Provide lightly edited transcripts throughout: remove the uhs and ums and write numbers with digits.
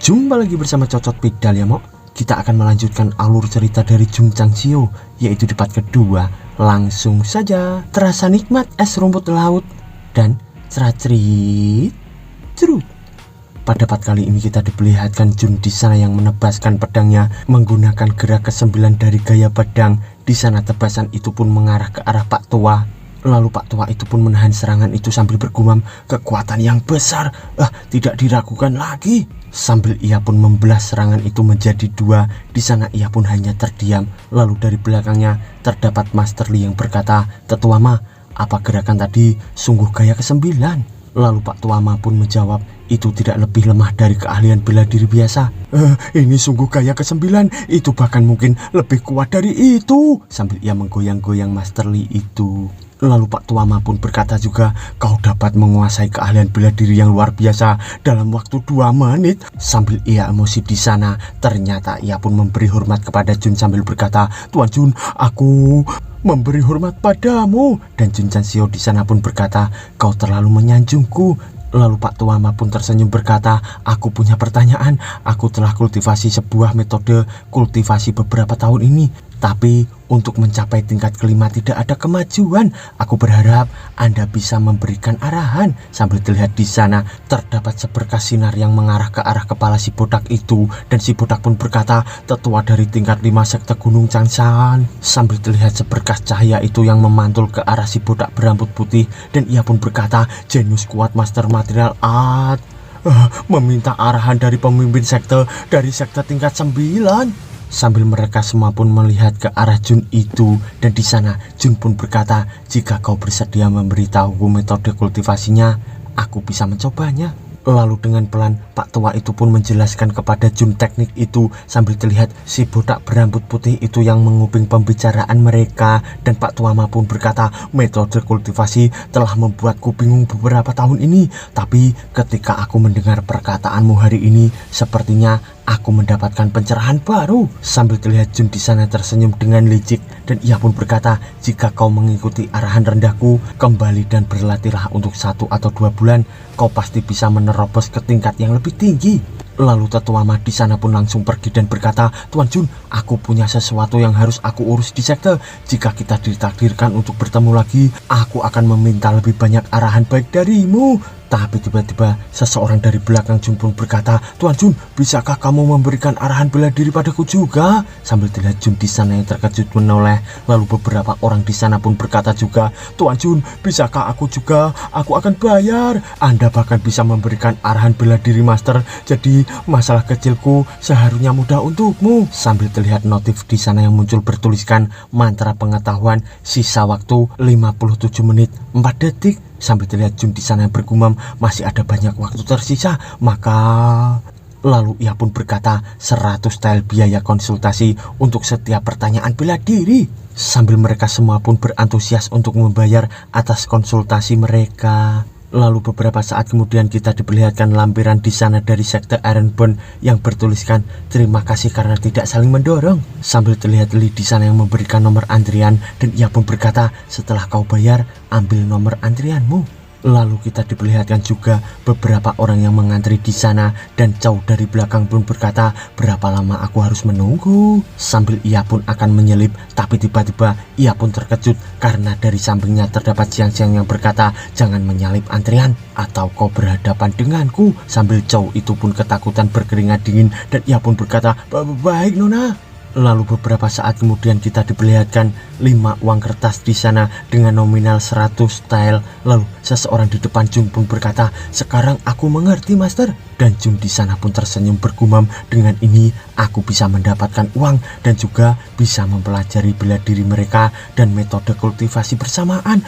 Jumpa lagi bersama Cocot Pigdal ya Mok. Kita akan melanjutkan alur cerita dari Jung Changxio, yaitu di part kedua. Langsung saja. Terasa nikmat es rumput laut dan cerat-cerit cerut. Pada part kali ini kita diperlihatkan Jun di sana yang menebaskan pedangnya menggunakan gerak ke-9 dari gaya pedang. Di sana tebasan itu pun mengarah ke arah Pak Tua. Lalu Pak Tua itu pun menahan serangan itu sambil bergumam, kekuatan yang besar, tidak diragukan lagi. Sambil ia pun membelah serangan itu menjadi dua. Di sana ia pun hanya terdiam. Lalu dari belakangnya terdapat Master Li yang berkata, "Tetua Ma, apa gerakan tadi sungguh gaya ke-9?" Lalu Pak Tua Ma pun menjawab, "Itu tidak lebih lemah dari keahlian bela diri biasa." Ini sungguh gaya ke-9, itu bahkan mungkin lebih kuat dari itu." Sambil ia menggoyang-goyang Master Li itu. Lalu Pak Tua Ma pun berkata juga, "Kau dapat menguasai keahlian bela diri yang luar biasa dalam waktu 2 menit. Sambil ia emosi di sana, ternyata ia pun memberi hormat kepada Jun sambil berkata, "Tuan Jun, aku memberi hormat padamu." Dan Jun Changxio di sana pun berkata, "Kau terlalu menyanjungku." Lalu Pak Tua Ma pun tersenyum berkata, "Aku punya pertanyaan. Aku telah kultivasi sebuah metode kultivasi beberapa tahun ini, tapi untuk mencapai tingkat kelima tidak ada kemajuan. Aku berharap Anda bisa memberikan arahan." Sambil terlihat di sana terdapat seberkas sinar yang mengarah ke arah kepala si botak itu, dan si botak pun berkata, "Tetua dari tingkat 5 sekte Gunung Changshan." Sambil terlihat seberkas cahaya itu yang memantul ke arah si botak berambut putih, dan ia pun berkata, "Jenius kuat Master Material Art. Meminta arahan dari pemimpin sekte dari sekte tingkat 9. Sambil mereka semua pun melihat ke arah Jun itu, dan di sana Jun pun berkata, "Jika kau bersedia memberitahu metode kultivasinya, aku bisa mencobanya." Lalu dengan pelan Pak Tua itu pun menjelaskan kepada Jun teknik itu, sambil terlihat si botak berambut putih itu yang menguping pembicaraan mereka. Dan Pak Tua Ma pun berkata, "Metode kultivasi telah membuatku bingung beberapa tahun ini, tapi ketika aku mendengar perkataanmu hari ini, sepertinya aku mendapatkan pencerahan baru." Sambil terlihat Jun di sana tersenyum dengan licik, dan ia pun berkata, "Jika kau mengikuti arahan rendahku, kembali dan berlatihlah untuk 1 atau 2 bulan, kau pasti bisa menerobos ke tingkat yang lebih tinggi." Lalu Tetua Ma di sana pun langsung pergi dan berkata, "Tuan Jun, aku punya sesuatu yang harus aku urus di sekte. Jika kita ditakdirkan untuk bertemu lagi, aku akan meminta lebih banyak arahan baik darimu." Tapi tiba-tiba seseorang dari belakang Jun pun berkata, "Tuan Jun, bisakah kamu memberikan arahan bela diri padaku juga?" Sambil terlihat Jun di sana yang terkejut menoleh. Lalu beberapa orang di sana pun berkata juga, "Tuan Jun, bisakah aku juga? Aku akan bayar. Anda bahkan bisa memberikan arahan bela diri Master. Jadi masalah kecilku seharusnya mudah untukmu." Sambil terlihat notif di sana yang muncul bertuliskan, "Mantra pengetahuan, sisa waktu 57 menit 4 detik." Sambil terlihat Jun di sana yang bergumam, "Masih ada banyak waktu tersisa, maka..." Lalu ia pun berkata, 100 tel biaya konsultasi untuk setiap pertanyaan bela diri. Sambil mereka semua pun berantusias untuk membayar atas konsultasi mereka. Lalu beberapa saat kemudian kita diperlihatkan lampiran di sana dari sekte Ironborn yang bertuliskan, "Terima kasih karena tidak saling mendorong." Sambil terlihat Li di sana yang memberikan nomor antrian, dan ia pun berkata, "Setelah kau bayar, ambil nomor antrianmu." Lalu kita diperlihatkan juga beberapa orang yang mengantri di sana, dan Chow dari belakang pun berkata, "Berapa lama aku harus menunggu?" Sambil ia pun akan menyelip, tapi tiba-tiba ia pun terkejut karena dari sampingnya terdapat Xiang-Xiang yang berkata, "Jangan menyalip antrian atau kau berhadapan denganku." Sambil Chow itu pun ketakutan berkeringat dingin, dan ia pun berkata, "Baik Nona." Lalu beberapa saat kemudian kita diperlihatkan 5 uang kertas di sana dengan nominal 100 tel. Lalu seseorang di depan Jun pun berkata, "Sekarang aku mengerti Master." Dan Jun di sana pun tersenyum bergumam, "Dengan ini aku bisa mendapatkan uang dan juga bisa mempelajari bela diri mereka dan metode kultivasi bersamaan.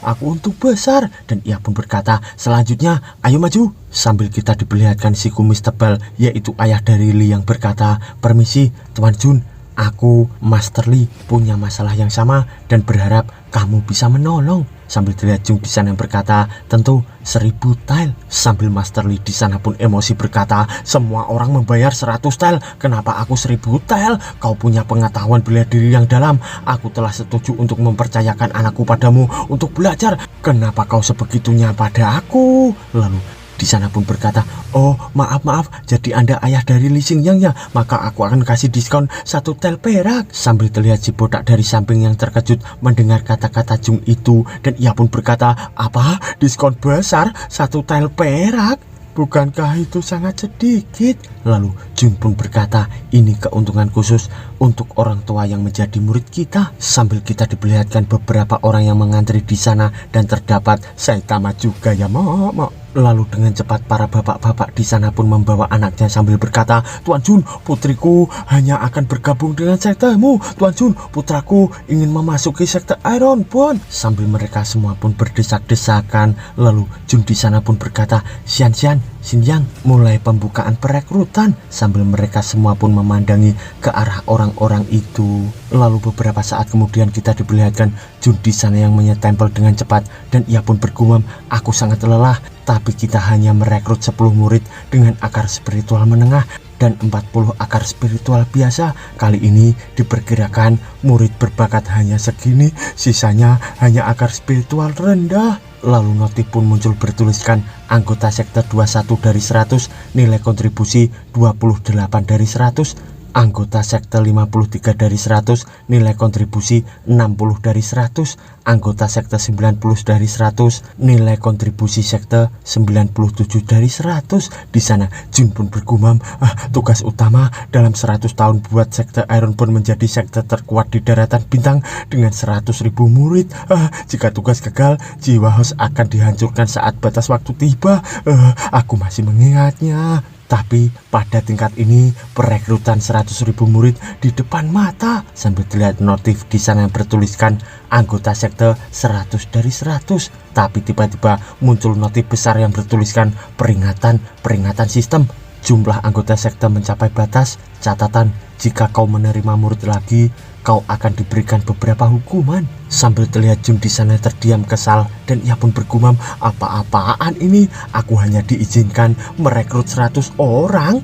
Aku untung besar." Dan ia pun berkata, "Selanjutnya ayo maju." Sambil kita diperlihatkan si kumis tebal, yaitu ayah dari Li yang berkata, "Permisi Tuan Jun, aku Master Li punya masalah yang sama dan berharap kamu bisa menolong." Sambil terlihat Jung di sana yang berkata, "Tentu 1000 tel." Sambil Master Li di sana pun emosi berkata, "Semua orang membayar 100 tel, kenapa aku 1000 tel? Kau punya pengetahuan bela diri yang dalam. Aku telah setuju untuk mempercayakan anakku padamu untuk belajar. Kenapa kau sebegitunya pada aku?" Lalu di sana pun berkata, "Oh, maaf, jadi Anda ayah dari Li Xingyang ya? Maka aku akan kasih diskon 1 tel perak." Sambil terlihat si botak dari samping yang terkejut mendengar kata-kata Jung itu, dan ia pun berkata, "Apa? Diskon besar 1 tel perak? Bukankah itu sangat sedikit?" Lalu Jun pun berkata, "Ini keuntungan khusus untuk orang tua yang menjadi murid kita." Sambil kita diperlihatkan beberapa orang yang mengantri di sana, dan terdapat Saitama juga ya, Mok. Lalu dengan cepat para bapak-bapak di sana pun membawa anaknya sambil berkata, "Tuan Jun, putriku hanya akan bergabung dengan sektemu. Tuan Jun, putraku ingin memasuki sekte Iron Bone." Sambil mereka semua pun berdesak-desakan, lalu Jun di sana pun berkata, "Xian, Xinjiang, mulai pembukaan perekrutan." Sambil mereka semua pun memandangi ke arah orang-orang itu. Lalu beberapa saat kemudian kita diperlihatkan Jun di sana yang menyetempel dengan cepat, dan ia pun bergumam, "Aku sangat lelah, tapi kita hanya merekrut 10 murid dengan akar spiritual menengah dan 40 akar spiritual biasa. Kali ini diperkirakan murid berbakat hanya segini, sisanya hanya akar spiritual rendah." Lalu notif pun muncul bertuliskan, "Anggota sekte 21 dari 100, nilai kontribusi 28 dari 100. Anggota sekte 53 dari 100, nilai kontribusi 60 dari 100. Anggota sekte 90 dari 100, nilai kontribusi sekte 97 dari 100. Di sana Jun pun bergumam, "Tugas utama dalam 100 tahun buat sekte Iron Bone menjadi sekte terkuat di daratan bintang dengan 100.000 murid. Jika tugas gagal, jiwa host akan dihancurkan saat batas waktu tiba. Aku masih mengingatnya." Tapi pada tingkat ini perekrutan 100.000 murid di depan mata. Sambil terlihat notif di sana yang bertuliskan anggota sekte 100 dari 100. Tapi tiba-tiba muncul notif besar yang bertuliskan peringatan sistem. Jumlah anggota sekte mencapai batas. Catatan, jika kau menerima murid lagi, kau akan diberikan beberapa hukuman. Sambil terlihat Jun di sana terdiam kesal, dan ia pun bergumam, "Apa-apaan ini? Aku hanya diizinkan merekrut 100 orang."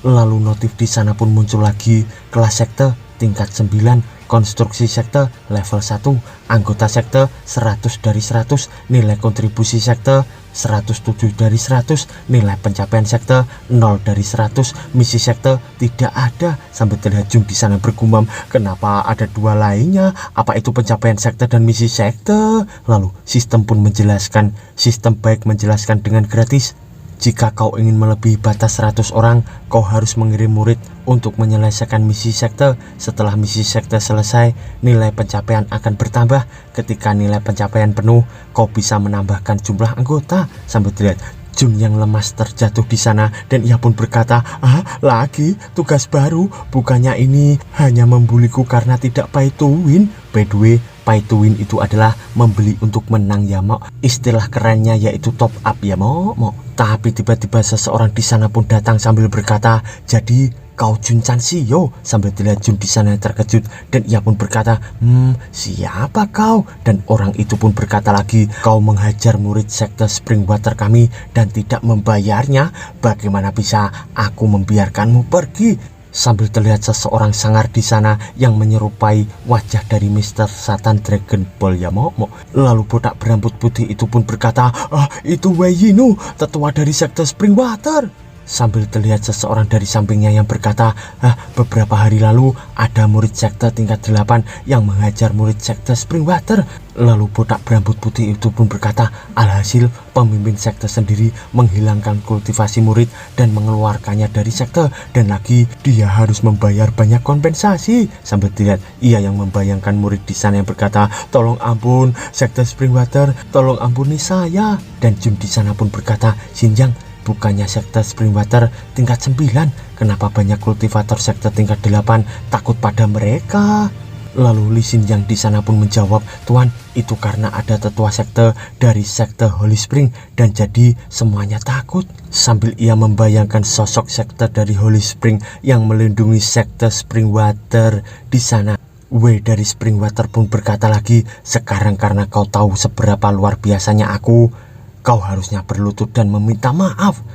Lalu notif di sana pun muncul lagi, kelas sekte tingkat 9, konstruksi sekte level 1, anggota sekte 100 dari 100, nilai kontribusi sekte 107 dari 100, nilai pencapaian sekte 0 dari 100, misi sekte tidak ada. Sambil terlihat Jun di sana bergumam, "Kenapa ada 2 lainnya? Apa itu pencapaian sekte dan misi sekte?" Lalu sistem pun menjelaskan, sistem baik menjelaskan dengan gratis, "Jika kau ingin melebihi batas 100 orang, kau harus mengirim murid untuk menyelesaikan misi sekte. Setelah misi sekte selesai, nilai pencapaian akan bertambah. Ketika nilai pencapaian penuh, kau bisa menambahkan jumlah anggota." Sambil terlihat Jun yang lemas terjatuh di sana, dan ia pun berkata, "Lagi tugas baru? Bukannya ini hanya membuliku karena tidak pay to win?" By the way, pay to win itu adalah membeli untuk menang ya, Mok. Istilah kerennya yaitu top up ya, Mok. Tapi tiba-tiba seseorang di sana pun datang sambil berkata, "Jadi kau Jun Chansio?" Sambil terlihat Jun di sana terkejut, dan ia pun berkata, "Siapa kau?" Dan orang itu pun berkata lagi, "Kau menghajar murid sekte Springwater kami dan tidak membayarnya. Bagaimana bisa aku membiarkanmu pergi?" Sambil terlihat seseorang sangar di sana yang menyerupai wajah dari Mr. Satan Dragon Ball ya, Mok. Lalu botak berambut putih itu pun berkata, "Itu Wei Yinu, tetua dari sekte Springwater." Sambil terlihat seseorang dari sampingnya yang berkata, "Beberapa hari lalu ada murid sekte tingkat 8 yang menghajar murid sekte Springwater." Lalu botak berambut putih itu pun berkata, "Alhasil pemimpin sekte sendiri menghilangkan kultivasi murid dan mengeluarkannya dari sekte, dan lagi dia harus membayar banyak kompensasi." Sambil terlihat ia yang membayangkan murid di sana yang berkata, "Tolong ampun sekte Springwater, tolong ampuni saya." Dan Jun di sana pun berkata, "Xinjiang, bukannya sekte Springwater tingkat 9, kenapa banyak kultivator sekte tingkat 8 takut pada mereka?" Lalu Li Xinjiang di sana pun menjawab, "Tuan, itu karena ada tetua sekte dari sekte Holy Spring, dan jadi semuanya takut." Sambil ia membayangkan sosok sekte dari Holy Spring yang melindungi sekte Springwater di sana, W dari Springwater pun berkata lagi, "Sekarang karena kau tahu seberapa luar biasanya aku, kau harusnya berlutut dan meminta maaf.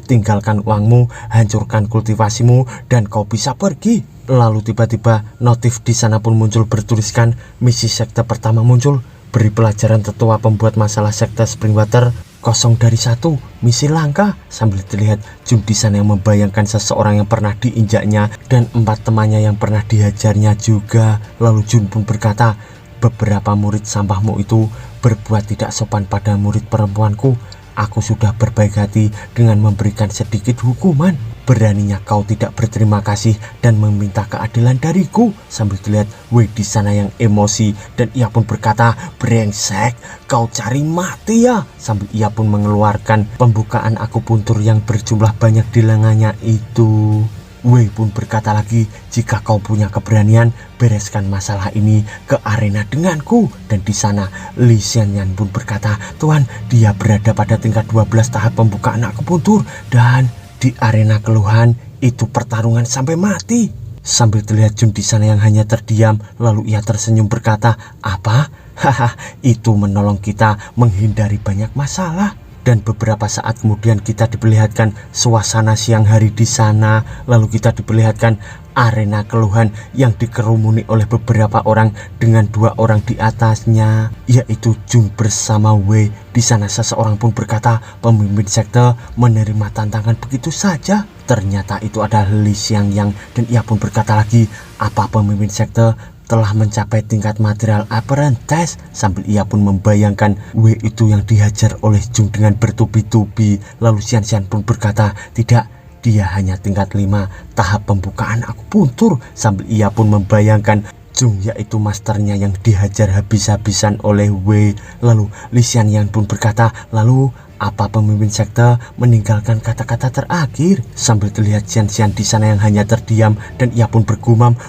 Tinggalkan uangmu, hancurkan kultivasimu, dan kau bisa pergi." Lalu tiba-tiba notif di sana pun muncul bertuliskan, "Misi sekte pertama muncul. Beri pelajaran tetua pembuat masalah sekte Springwater kosong dari satu, misi langka. Sambil terlihat Jung di sana yang membayangkan seseorang yang pernah diinjaknya dan 4 temannya yang pernah dihajarnya juga. Lalu Jun pun berkata, beberapa murid sampahmu itu berbuat tidak sopan pada murid perempuanku. Aku sudah berbaik hati dengan memberikan sedikit hukuman. Beraninya kau tidak berterima kasih dan meminta keadilan dariku. Sambil terlihat Wei di sana yang emosi dan ia pun berkata, brengsek, kau cari mati ya. Sambil ia pun mengeluarkan pembukaan akupuntur yang berjumlah banyak di lengannya itu. Wei pun berkata lagi, jika kau punya keberanian, bereskan masalah ini ke arena denganku. Dan di sana Li Xianyan pun berkata, Tuan, dia berada pada tingkat 12 tahap pembukaan akupuntur. Dan di arena keluhan itu pertarungan sampai mati. Sambil terlihat Jun di sana yang hanya terdiam, lalu ia tersenyum berkata, apa? Haha, itu menolong kita menghindari banyak masalah. Dan beberapa saat kemudian kita diperlihatkan suasana siang hari di sana. Lalu kita diperlihatkan arena keluhan yang dikerumuni oleh beberapa orang dengan 2 orang di atasnya, yaitu Jung bersama Wei. Di sana seseorang pun berkata, pemimpin sekte menerima tantangan begitu saja. Ternyata itu adalah Li Xiangyang dan ia pun berkata lagi, apa pemimpin sekte telah mencapai tingkat material apprentice. Sambil ia pun membayangkan Wei itu yang dihajar oleh Jung dengan bertubi-tubi. Lalu Xian pun berkata, tidak, dia hanya tingkat 5 tahap pembukaan akupuntur. Sambil ia pun membayangkan Jung yaitu masternya yang dihajar habis-habisan oleh Wei. Lalu Li Xianyan pun berkata, lalu apa pemimpin sekte meninggalkan kata-kata terakhir? Sambil terlihat Xian di sana yang hanya terdiam dan ia pun bergumam,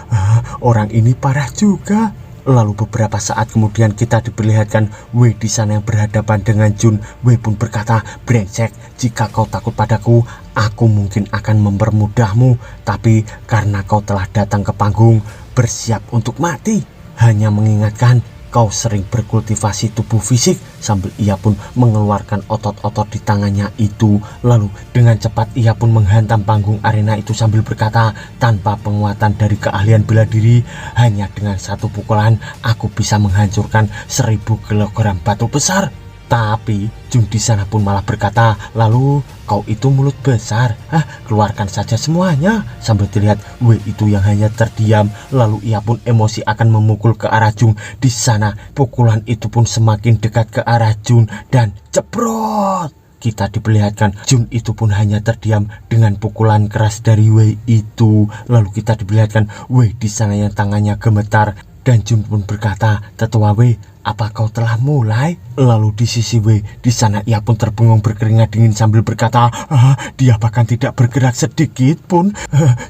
orang ini parah juga. Lalu beberapa saat kemudian kita diperlihatkan Wei di sana yang berhadapan dengan Jun. Wei pun berkata, brengsek, jika kau takut padaku, aku mungkin akan mempermudahmu. Tapi karena kau telah datang ke panggung, bersiap untuk mati. Hanya mengingatkan, kau sering berkultivasi tubuh fisik. Sambil ia pun mengeluarkan otot-otot di tangannya itu. Lalu dengan cepat ia pun menghantam panggung arena itu sambil berkata, tanpa penguatan dari keahlian bela diri, hanya dengan 1 pukulan aku bisa menghancurkan 1000 kilogram batu besar. Tapi Jung di sana pun malah berkata, lalu kau itu mulut besar, keluarkan saja semuanya. Sambil terlihat Wei itu yang hanya terdiam, lalu ia pun emosi akan memukul ke arah Jung. Di sana pukulan itu pun semakin dekat ke arah Jung dan ceprot. Kita diperlihatkan Jun itu pun hanya terdiam dengan pukulan keras dari Wei itu. Lalu kita diperlihatkan Wei di sana yang tangannya gemetar dan Jun pun berkata, tetua Wei, apa kau telah mulai? Lalu di sisi Wei di sana ia pun terbengong berkeringat dingin sambil berkata, dia bahkan tidak bergerak sedikit pun.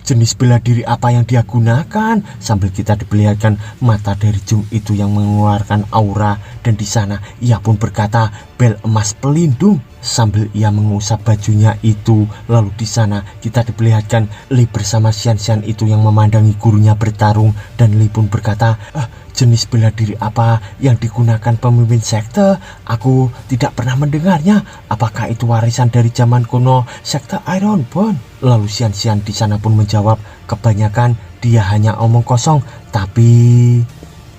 Jenis bela diri apa yang dia gunakan? Sambil kita diperlihatkan mata dari Jung itu yang mengeluarkan aura dan di sana ia pun berkata, bel emas pelindung. Sambil ia mengusap bajunya itu, lalu di sana kita diperlihatkan Li bersama Xian itu yang memandangi gurunya bertarung dan Li pun berkata, jenis bela diri apa yang digunakan pemimpin sekte? Aku tidak pernah mendengarnya. Apakah itu warisan dari zaman kuno sekte Ironborn? Lalu Xian di sana pun menjawab, kebanyakan dia hanya omong kosong, tapi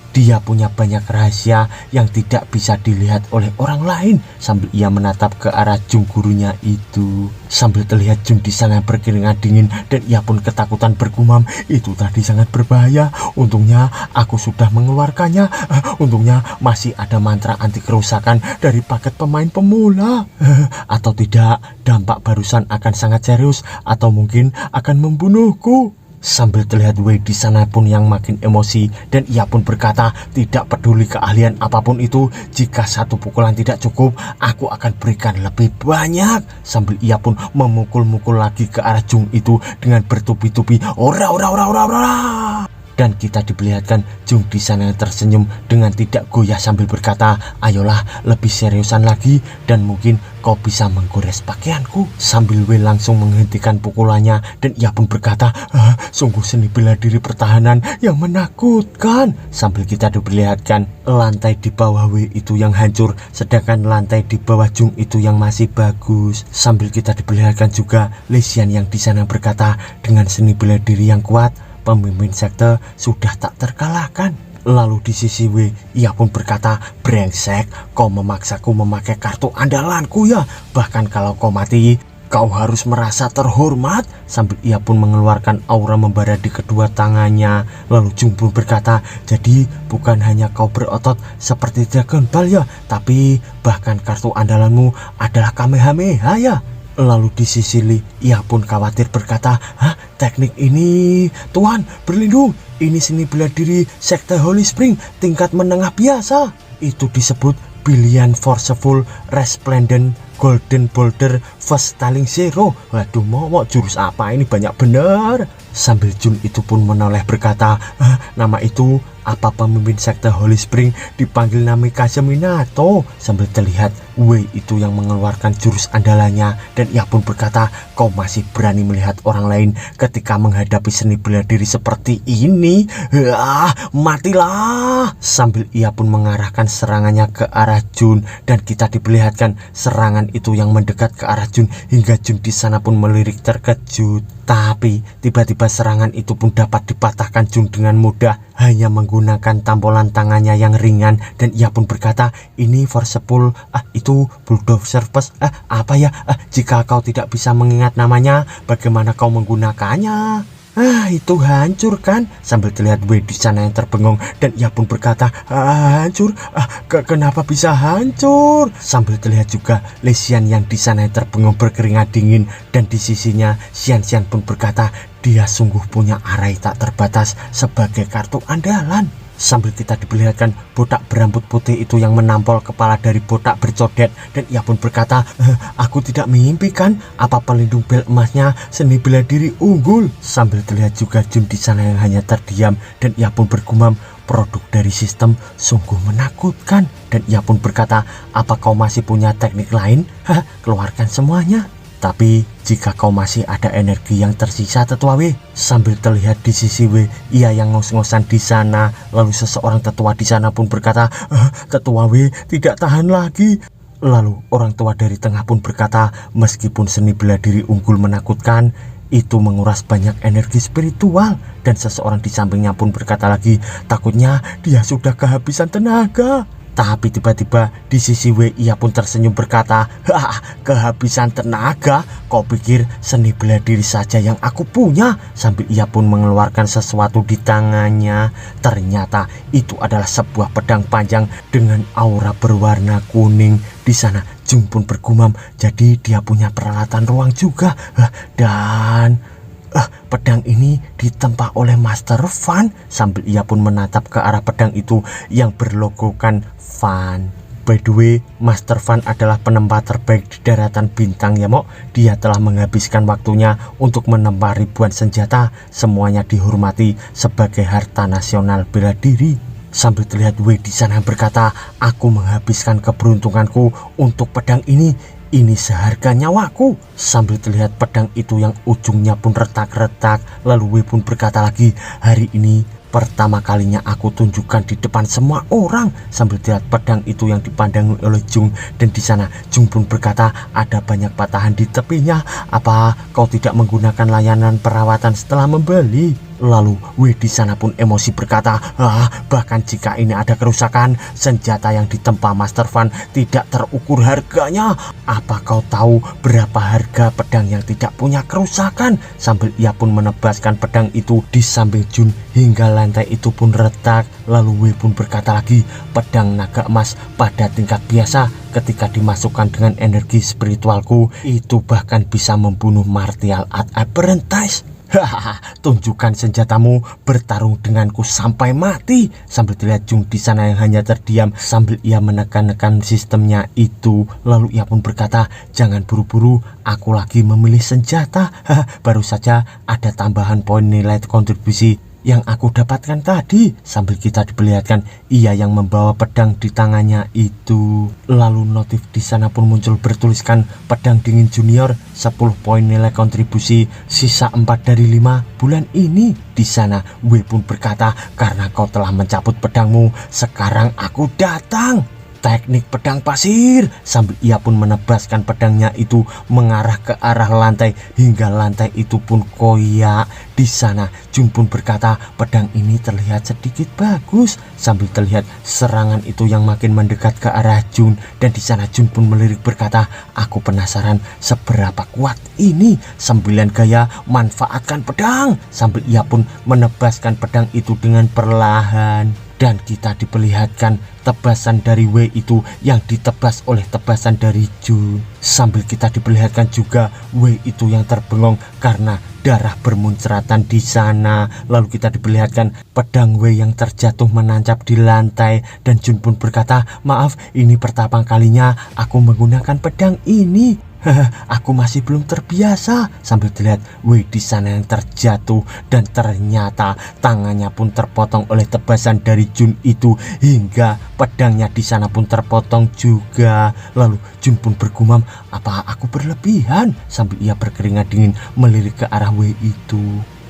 dia punya banyak rahasia yang tidak bisa dilihat oleh orang lain. Sambil ia menatap ke arah Jung gurunya itu. Sambil terlihat Jung di sana berkeringat dingin dan ia pun ketakutan bergumam, itu tadi sangat berbahaya. Untungnya aku sudah mengeluarkannya. Untungnya masih ada mantra anti kerusakan dari paket pemain pemula. Atau tidak, dampak barusan akan sangat serius atau mungkin akan membunuhku. Sambil terlihat Wei di sana pun yang makin emosi dan ia pun berkata, tidak peduli keahlian apapun itu, jika 1 pukulan tidak cukup, aku akan berikan lebih banyak. Sambil ia pun memukul-mukul lagi ke arah Jung itu dengan bertubi-tubi, ora. Dan kita diperlihatkan Jung di sana yang tersenyum dengan tidak goyah sambil berkata, ayolah lebih seriusan lagi dan mungkin kau bisa menggores pakaianku. Sambil Wei langsung menghentikan pukulannya dan ia pun berkata, sungguh seni bela diri pertahanan yang menakutkan. Sambil kita diperlihatkan lantai di bawah Wei itu yang hancur, sedangkan lantai di bawah Jung itu yang masih bagus. Sambil kita diperlihatkan juga Li Xian yang di sana berkata, dengan seni bela diri yang kuat, pemimpin sekte sudah tak terkalahkan. Lalu di sisi W, ia pun berkata, brengsek, kau memaksaku memakai kartu andalanku ya. Bahkan kalau kau mati, kau harus merasa terhormat. Sambil ia pun mengeluarkan aura membara di kedua tangannya. Lalu Jung pun berkata, jadi bukan hanya kau berotot seperti Dragon Ball ya, tapi bahkan kartu andalanmu adalah Kamehameha ya. Lalu di sisi Lee, ia pun khawatir berkata, hah, teknik ini, Tuan, berlindung, ini seni bela diri sekte Holy Spring tingkat menengah biasa. Itu disebut Brilliant Forceful Resplendent Golden Boulder Fast Styling Zero. Waduh, mau jurus apa ini, banyak bener. Sambil Jun itu pun menoleh berkata, nama itu apa pemimpin sekte Holy Spring dipanggil Namikaze Minato. Sambil terlihat Wei itu yang mengeluarkan jurus andalannya, dan ia pun berkata, kau masih berani melihat orang lain ketika menghadapi seni bela diri seperti ini? Matilah. Sambil ia pun mengarahkan serangannya ke arah Jun, dan kita diperlihatkan serangan itu yang mendekat ke arah Jun hingga Jun di sana pun melirik terkejut. Tapi tiba-tiba serangan itu pun dapat dipatahkan Jun dengan mudah hanya menggunakan tampolan tangannya yang ringan, dan ia pun berkata, ini forceful, itu bulldozer surface, jika kau tidak bisa mengingat namanya, bagaimana kau menggunakannya? Itu hancur kan? Sambil terlihat Wei di sana yang terbengong, dan ia pun berkata, hancur? Kenapa bisa hancur? Sambil terlihat juga Lesian yang di sana yang terbengong berkeringat dingin, dan di sisinya Xian pun berkata, dia sungguh punya arai tak terbatas sebagai kartu andalan. Sambil kita diperlihatkan botak berambut putih itu yang menampol kepala dari botak bercodet, dan ia pun berkata, aku tidak mimpi kan, apa pelindung bel emasnya seni bela diri unggul. Sambil terlihat juga Jun di sana yang hanya terdiam, dan ia pun bergumam, produk dari sistem sungguh menakutkan. Dan ia pun berkata, apa kau masih punya teknik lain? Keluarkan semuanya. Tapi jika kau masih ada energi yang tersisa, tetua W. Sambil terlihat di sisi W, ia yang ngos-ngosan di sana. Lalu seseorang tetua di sana pun berkata, tetua W tidak tahan lagi. Lalu orang tua dari tengah pun berkata, meskipun seni bela diri unggul menakutkan, itu menguras banyak energi spiritual. Dan seseorang di sampingnya pun berkata lagi, takutnya dia sudah kehabisan tenaga. Tapi tiba-tiba di sisi W, ia pun tersenyum berkata, kehabisan tenaga? Kau pikir seni bela diri saja yang aku punya? Sambil ia pun mengeluarkan sesuatu di tangannya. Ternyata itu adalah sebuah pedang panjang dengan aura berwarna kuning. Di sana Jung pun bergumam, jadi dia punya peralatan ruang juga. Dan pedang ini ditempa oleh Master Fan. Sambil ia pun menatap ke arah pedang itu yang berlogokan Fan. By the way, Master Fan adalah penempa terbaik di daratan bintang ya, Mok. Dia telah menghabiskan waktunya untuk menempa ribuan senjata. Semuanya dihormati sebagai harta nasional bela diri. Sambil terlihat Wei di sana berkata, aku menghabiskan keberuntunganku untuk pedang ini. Ini seharga nyawaku. Sambil terlihat pedang itu yang ujungnya pun retak-retak. Lalu Wei pun berkata lagi, hari ini pertama kalinya aku tunjukkan di depan semua orang. Sambil terlihat pedang itu yang dipandang oleh Jung, dan di sana Jung pun berkata, ada banyak patahan di tepinya. Apa kau tidak menggunakan layanan perawatan setelah membeli? Lalu Wei di sana pun emosi berkata, bahkan jika ini ada kerusakan, senjata yang ditempa Master Fan tidak terukur harganya. Apa kau tahu berapa harga pedang yang tidak punya kerusakan? Sambil ia pun menebaskan pedang itu di samping Jun hingga lantai itu pun retak. Lalu Wei pun berkata lagi, pedang naga emas pada tingkat biasa ketika dimasukkan dengan energi spiritualku, itu bahkan bisa membunuh martial art apprentice. Tunjukkan senjatamu, bertarung denganku sampai mati. Sambil terlihat Jung di sana yang hanya terdiam sambil ia menekan-nekan sistemnya itu. Lalu ia pun berkata, jangan buru-buru, aku lagi memilih senjata. Baru saja ada tambahan poin nilai kontribusi yang aku dapatkan tadi. Sambil kita diperlihatkan ia yang membawa pedang di tangannya itu. Lalu notif di sana pun muncul bertuliskan pedang dingin junior 10 poin nilai kontribusi, sisa 4 dari 5 bulan ini. Di sana Wei pun berkata, karena kau telah mencabut pedangmu, sekarang aku datang. teknik pedang pasir, sambil ia pun menebaskan pedangnya itu mengarah ke arah lantai hingga lantai itu pun koyak. Di sana Jun pun berkata, pedang ini terlihat sedikit bagus, sambil terlihat serangan itu yang makin mendekat ke arah Jun. Dan di sana Jun pun melirik berkata, aku penasaran seberapa kuat ini. 9 gaya manfaatkan pedang, sambil ia pun menebaskan pedang itu dengan perlahan. Dan kita diperlihatkan tebasan dari W itu yang ditebas oleh tebasan dari Jun. Sambil kita diperlihatkan juga W itu yang terbengong karena darah bermunceratan di sana. Lalu kita diperlihatkan pedang W yang terjatuh menancap di lantai. Dan Jun pun berkata, maaf, ini pertama kalinya aku menggunakan pedang ini. Aku masih belum terbiasa, sambil terlihat W di sana yang terjatuh dan ternyata tangannya pun terpotong oleh tebasan dari Jun itu hingga pedangnya di sana pun terpotong juga. Lalu Jun pun bergumam, apa aku berlebihan, sambil ia berkeringat dingin melirik ke arah W itu.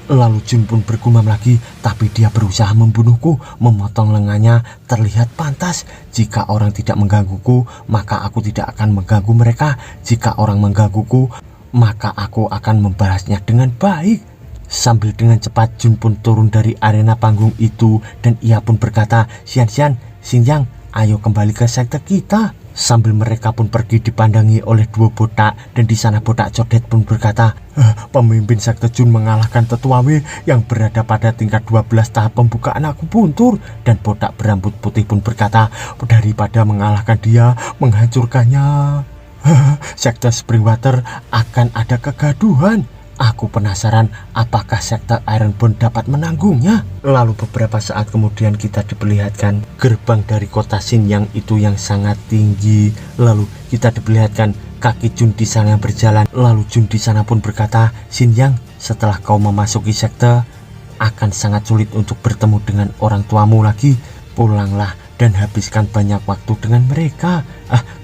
Lalu Jun pun bergumam lagi, tapi dia berusaha membunuhku, memotong lengannya terlihat pantas. Jika orang tidak menggangguku, maka aku tidak akan mengganggu mereka. Jika orang menggangguku, maka aku akan membalasnya dengan baik. Sambil dengan cepat Jun pun turun dari arena panggung itu dan ia pun berkata, Xian, Xinjiang, ayo kembali ke sekte kita. Sambil mereka pun pergi dipandangi oleh 2 botak. Dan di sana botak codet pun berkata, pemimpin sekte Jun mengalahkan tetua W yang berada pada tingkat 12 tahap pembukaan aku puntur. Dan botak berambut putih pun berkata, daripada mengalahkan dia, menghancurkannya, sekte Springwater akan ada kegaduhan. Aku penasaran apakah sekte Ironborn dapat menanggungnya. Lalu beberapa saat kemudian kita diperlihatkan gerbang dari kota Xinjiang itu yang sangat tinggi. Lalu kita diperlihatkan kaki Jun di sana yang berjalan. Lalu Jun di sana pun berkata, Xinjiang, setelah kau memasuki sekte, akan sangat sulit untuk bertemu dengan orang tuamu lagi. Pulanglah dan habiskan banyak waktu dengan mereka.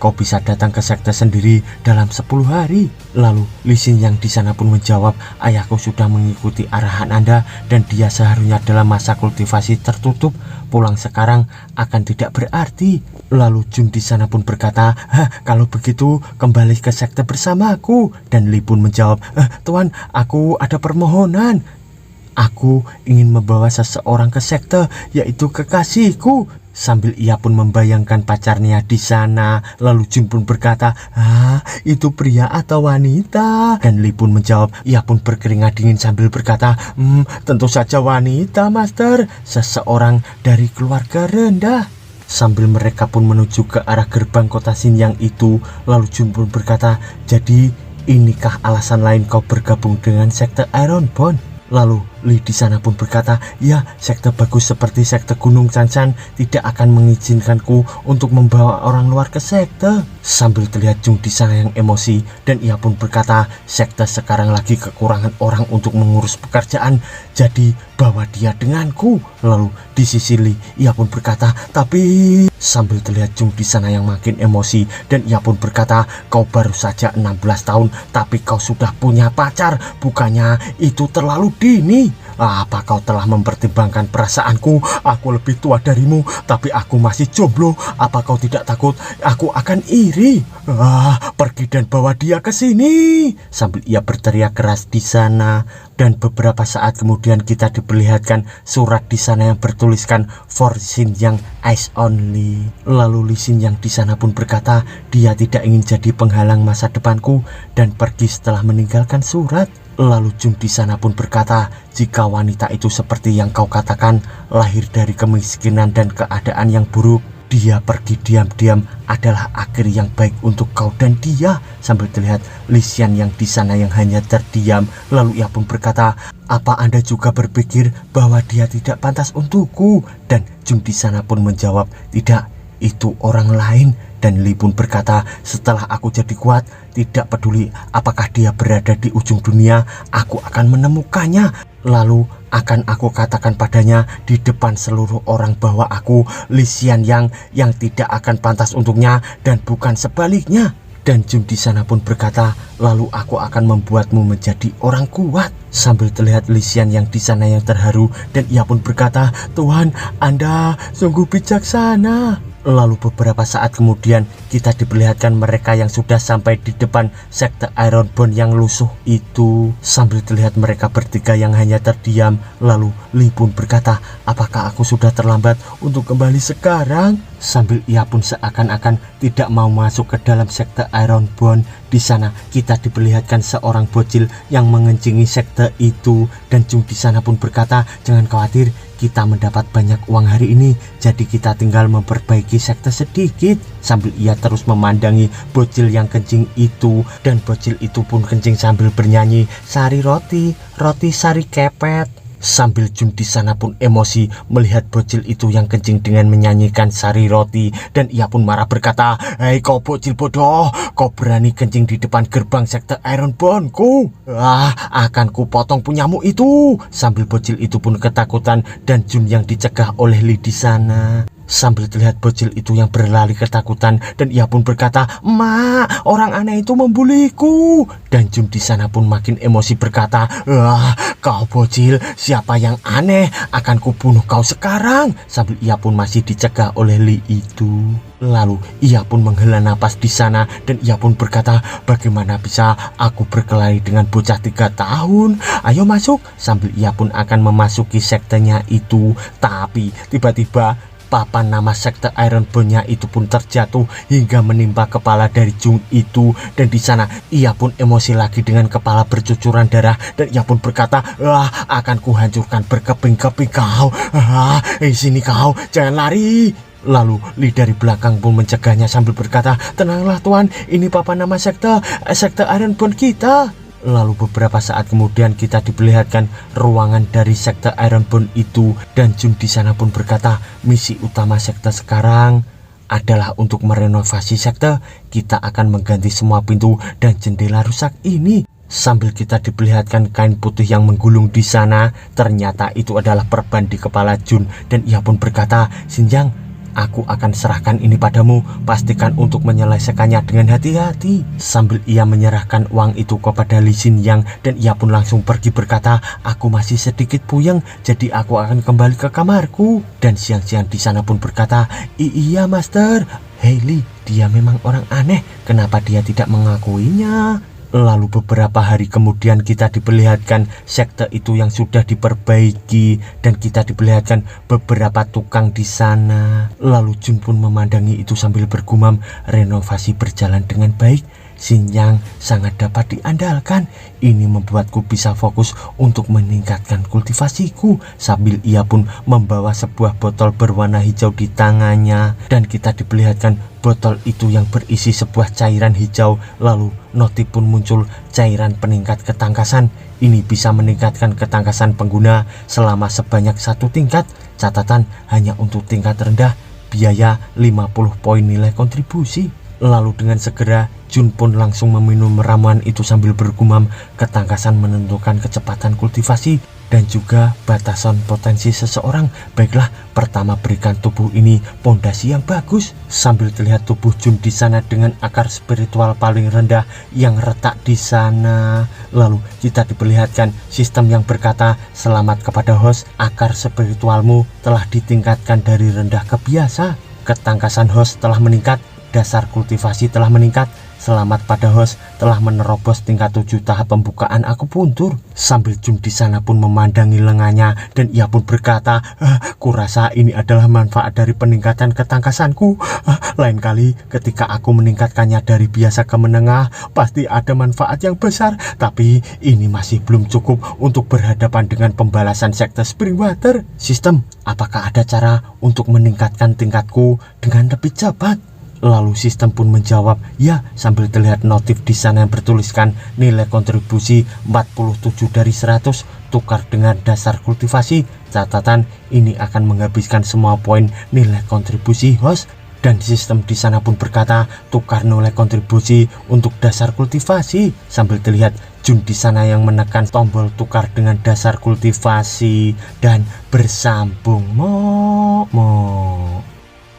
Kau bisa datang ke sekte sendiri dalam 10 hari. Lalu Li Xin yang di sana pun menjawab, ayahku sudah mengikuti arahan Anda dan dia seharusnya dalam masa kultivasi tertutup. Pulang sekarang akan tidak berarti. Lalu Jun di sana pun berkata, kalau begitu kembali ke sekte bersamaku. Dan Li pun menjawab, Tuan, aku ada permohonan. Aku ingin membawa seseorang ke sekte, yaitu kekasihku. Sambil ia pun membayangkan pacarnya di sana. Lalu Jun pun berkata, itu pria atau wanita? Dan Li pun menjawab, ia pun berkeringat dingin sambil berkata, tentu saja wanita, Master. Seseorang dari keluarga rendah. Sambil mereka pun menuju ke arah gerbang kota Xinjiang itu. Lalu Jun pun berkata, jadi inikah alasan lain kau bergabung dengan sekte Ironborn? Lalu Li di sana pun berkata, ya, sekte bagus seperti sekte Gunung Canchan tidak akan mengizinkanku untuk membawa orang luar ke sekte. Sambil terlihat Jung di sana yang emosi dan ia pun berkata, sekte sekarang lagi kekurangan orang untuk mengurus pekerjaan, jadi bawa dia denganku. Lalu di sisi Li ia pun berkata, tapi sambil terlihat Jung di sana yang makin emosi dan ia pun berkata, kau baru saja 16 tahun tapi kau sudah punya pacar, bukannya itu terlalu dini? Apa kau telah mempertimbangkan perasaanku? Aku lebih tua darimu, tapi aku masih jomblo. Apa kau tidak takut aku akan iri? Pergi dan bawa dia ke sini! Sambil ia berteriak keras di sana. Dan beberapa saat kemudian kita diperlihatkan surat di sana yang bertuliskan For Xinjiang Eyes Only. Lalu Li Xinjiang di sana pun berkata, dia tidak ingin jadi penghalang masa depanku dan pergi setelah meninggalkan surat. Lalu Jung di sana pun berkata, jika wanita itu seperti yang kau katakan, lahir dari kemiskinan dan keadaan yang buruk, dia pergi diam-diam adalah akhir yang baik untuk kau dan dia. Sambil terlihat Li Xian yang di sana yang hanya terdiam. Lalu ia pun berkata, apa Anda juga berpikir bahwa dia tidak pantas untukku? Dan Jung di sana pun menjawab, tidak, itu orang lain. Dan Li pun berkata, setelah aku jadi kuat, tidak peduli apakah dia berada di ujung dunia, aku akan menemukannya. Lalu akan aku katakan padanya di depan seluruh orang bahwa aku Li Xian yang tidak akan pantas untuknya dan bukan sebaliknya. Dan Jung di sana pun berkata, lalu aku akan membuatmu menjadi orang kuat. Sambil terlihat Li Xian yang di sana yang terharu dan ia pun berkata, Tuhan, Anda sungguh bijaksana. Lalu beberapa saat kemudian kita diperlihatkan mereka yang sudah sampai di depan sekte Ironborn yang lusuh itu. Sambil terlihat mereka bertiga yang hanya terdiam. Lalu Lee pun berkata, apakah aku sudah terlambat untuk kembali sekarang? Sambil ia pun seakan-akan tidak mau masuk ke dalam sekte Ironborn. Di sana kita diperlihatkan seorang bocil yang mengencingi sekte itu. Dan Jung di sana pun berkata, jangan khawatir, kita mendapat banyak uang hari ini, jadi kita tinggal memperbaiki sekte sedikit. Sambil ia terus memandangi bocil yang kencing itu, dan bocil itu pun kencing sambil bernyanyi, sari roti, roti sari kepet. Sambil Jun di sana pun emosi melihat bocil itu yang kencing dengan menyanyikan sari roti, dan ia pun marah berkata, hei kau bocil bodoh, kau berani kencing di depan gerbang sekte Ironbornku? Akan ku potong punyamu itu. Sambil bocil itu pun ketakutan dan Jun yang dicegah oleh Lee di sana. Sambil terlihat bocil itu yang berlari ketakutan, dan ia pun berkata, "Mak, orang aneh itu membuliku." Dan Jun di sana pun makin emosi berkata, kau bocil, siapa yang aneh? Akan kubunuh kau sekarang." Sambil ia pun masih dicegah oleh Lee itu. Lalu ia pun menghela napas di sana, dan ia pun berkata, bagaimana bisa aku berkelahi dengan bocah 3 tahun? Ayo masuk. Sambil ia pun akan memasuki sektenya itu, tapi tiba-tiba papan nama sekte Ironborn-nya itu pun terjatuh hingga menimpa kepala dari Jung itu. Dan di sana ia pun emosi lagi dengan kepala bercucuran darah, dan ia pun berkata, akan kuhancurkan berkeping-keping kau. Sini kau, jangan lari. Lalu Lee dari belakang pun mencegahnya sambil berkata, tenanglah tuan, ini papan nama sekte Ironborn kita. Lalu beberapa saat kemudian kita diperlihatkan ruangan dari sekte Ironborn itu, dan Jun di sana pun berkata, misi utama sekte sekarang adalah untuk merenovasi sekte. Kita akan mengganti semua pintu dan jendela rusak ini. Sambil kita diperlihatkan kain putih yang menggulung di sana, ternyata itu adalah perban di kepala Jun, dan ia pun berkata, Xinjiang, aku akan serahkan ini padamu, pastikan untuk menyelesaikannya dengan hati-hati. Sambil ia menyerahkan uang itu kepada Lee Xinjiang, dan ia pun langsung pergi berkata, aku masih sedikit puyeng, jadi aku akan kembali ke kamarku. Dan siang-siang di sana pun berkata, iya master. Hei Lee, dia memang orang aneh, kenapa dia tidak mengakuinya? Lalu beberapa hari kemudian kita diperlihatkan sekte itu yang sudah diperbaiki, dan kita diperlihatkan beberapa tukang di sana. Lalu Jun pun memandangi itu sambil bergumam, renovasi berjalan dengan baik. Xinjiang sangat dapat diandalkan. Ini membuatku bisa fokus untuk meningkatkan kultivasiku. Sambil ia pun membawa sebuah botol berwarna hijau di tangannya, dan kita diperlihatkan botol itu yang berisi sebuah cairan hijau. Lalu notif pun muncul, cairan peningkat ketangkasan. Ini bisa meningkatkan ketangkasan pengguna selama sebanyak 1 tingkat. Catatan hanya untuk tingkat rendah, biaya 50 poin nilai kontribusi. Lalu dengan segera Jun pun langsung meminum ramuan itu sambil bergumam, ketangkasan menentukan kecepatan kultivasi dan juga batasan potensi seseorang. Baiklah, pertama berikan tubuh ini pondasi yang bagus. Sambil terlihat tubuh Jun di sana dengan akar spiritual paling rendah yang retak di sana. Lalu kita diperlihatkan sistem yang berkata, selamat kepada host, akar spiritualmu telah ditingkatkan dari rendah ke biasa. Ketangkasan host telah meningkat, dasar kultivasi telah meningkat. Selamat pada host telah menerobos tingkat 7 tahap pembukaan akupuntur. Sambil Jun di sana pun memandangi lengannya, dan ia pun berkata, kurasa ini adalah manfaat dari peningkatan ketangkasanku. Lain kali ketika aku meningkatkannya dari biasa ke menengah, pasti ada manfaat yang besar. Tapi ini masih belum cukup untuk berhadapan dengan pembalasan sekte Springwater. Sistem, apakah ada cara untuk meningkatkan tingkatku dengan lebih cepat? Lalu sistem pun menjawab, ya, sambil terlihat notif di sana yang bertuliskan nilai kontribusi 47 dari 100, tukar dengan dasar kultivasi. Catatan, ini akan menghabiskan semua poin nilai kontribusi host. Dan sistem di sana pun berkata, tukar nilai kontribusi untuk dasar kultivasi. Sambil terlihat Jun di sana yang menekan tombol tukar dengan dasar kultivasi dan bersambung.